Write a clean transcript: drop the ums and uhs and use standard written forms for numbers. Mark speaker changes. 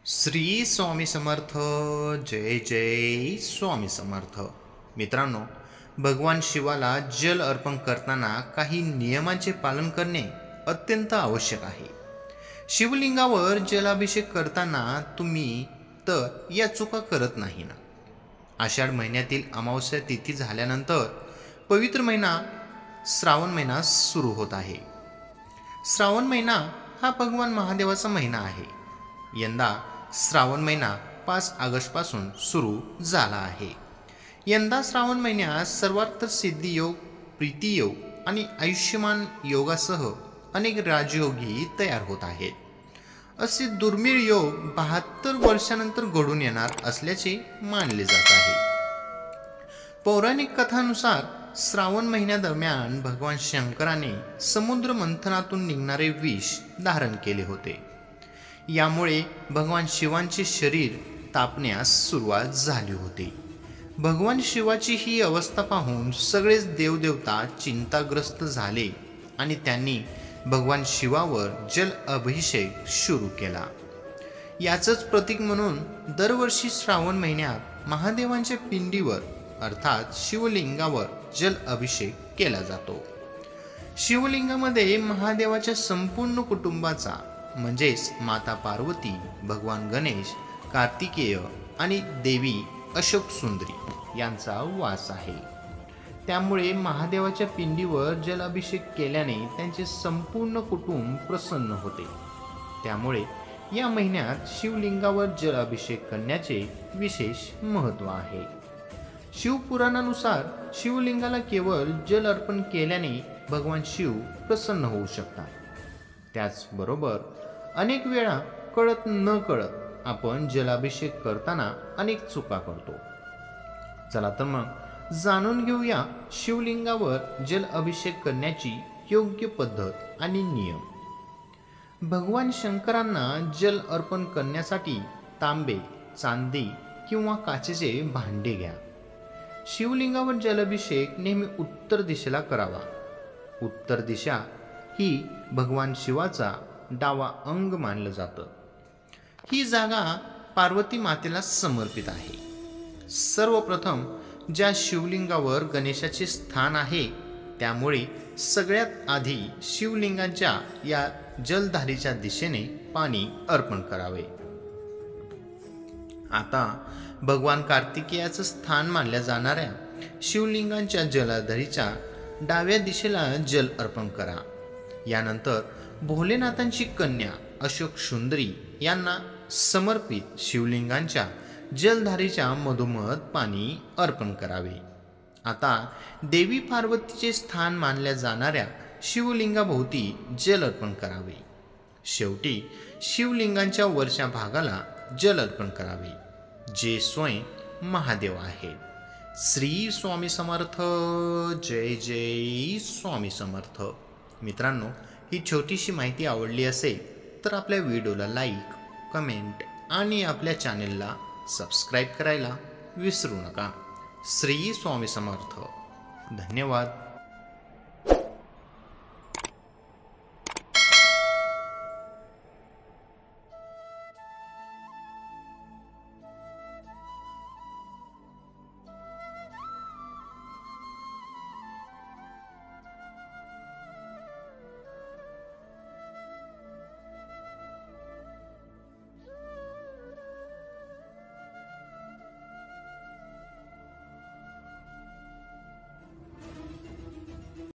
Speaker 1: श्री स्वामी समर्थ. जय जय स्वामी समर्थ. मित्रांनो, भगवान शिवाला जल अर्पण करताना काही नियमांचे पालन करणे अत्यंत आवश्यक आहे. शिवलिंगावर जलाभिषेक करताना तुम्ही तर या चुका करत नाही ना. आषाढ महिन्यातील अमावस्या तिथी झाल्यानंतर पवित्र महिना श्रावण महिना सुरू होत आहे. श्रावण महिना हा भगवान महादेवाचा महिना आहे. यंदा श्रावण महिना 5 ऑगस्टपासून सुरू झाला आहे. यंदा श्रावण महिन्यात सर्वार्थ सिद्धी योग, प्रीती योग आणि आयुष्यमान योगासह अनेक राजयोगी तयार होत आहेत. असे दुर्मिळ योग 72 वर्षानंतर घडून येणार असल्याचे मानले जात आहे. पौराणिक कथानुसार श्रावण महिन्यादरम्यान भगवान शंकराने समुद्र मंथनातून निघणारे विष धारण केले होते. यामुळे भगवान शिवांचे शरीर तापण्यास सुरुवात झाली होती. भगवान शिवाची ही अवस्था पाहून सगळेच देवदेवता चिंताग्रस्त झाले आणि त्यांनी भगवान शिवावर जल अभिषेक सुरू केला. याचंच प्रतीक म्हणून दरवर्षी श्रावण महिन्यात महादेवांच्या पिंडीवर अर्थात शिवलिंगावर जल अभिषेक केला जातो. शिवलिंगामध्ये महादेवाच्या संपूर्ण कुटुंबाचा म्हणजेच माता पार्वती, भगवान गणेश, कार्तिकेय आणि देवी अशोक सुंदरी यांचा वास आहे. त्यामुळे महादेवाच्या पिंडीवर जलाभिषेक केल्याने त्यांचे संपूर्ण कुटुंब प्रसन्न होते. त्यामुळे या महिन्यात शिवलिंगावर जलाभिषेक करण्याचे विशेष महत्त्व आहे. शिवपुराणानुसार शिवलिंगाला केवळ जल अर्पण केल्याने भगवान शिव प्रसन्न होऊ शकतात. त्याचबरोबर अनेक वेळा कळत न कळत आपण जलाभिषेक करताना अनेक चुका करतो. चला तर मग जाणून घेऊया शिवलिंगावर जल अभिषेक करण्याची योग्य पद्धत आणि नियम. भगवान शंकरांना जल अर्पण करण्यासाठी तांबे, चांदी किंवा काचेचे भांडे घ्या. शिवलिंगावर जलाभिषेक नेहमी उत्तर दिशेला करावा. उत्तर दिशा ही भगवान शिवाचा डावा अंग मानलं जातं. ही जागा पार्वती मातेला समर्पित आहे. सर्वप्रथम ज्या शिवलिंगावर गणेशाचे स्थान आहे त्यामुळे सगळ्यात आधी शिवलिंगाच्या या जलधारीच्या दिशेने पाणी अर्पण करावे. आता भगवान कार्तिकेयाचं स्थान मानल्या जाणाऱ्या शिवलिंगाच्या जलधारीच्या डाव्या दिशेला जल अर्पण करा. यानंतर भोलेनाथांची कन्या अशोक सुंदरी यांना समर्पित शिवलिंगांच्या जलधारीच्या मधोमध पाणी अर्पण करावे. आता देवी पार्वतीचे स्थान मानल्या जाणाऱ्या शिवलिंगाभोवती जल अर्पण करावे. शेवटी शिवलिंगांच्या वरच्या भागाला जल अर्पण करावे, जे स्वयं महादेव आहेत. श्री स्वामी समर्थ. जय जय स्वामी समर्थ. मित्रांनो, ही छोटीशी माहिती आवडली असेल तर आपल्या व्हिडिओला लाईक, कमेंट आणि आपल्या चॅनेलला सबस्क्राईब करायला विसरू नका. श्री स्वामी समर्थ. धन्यवाद.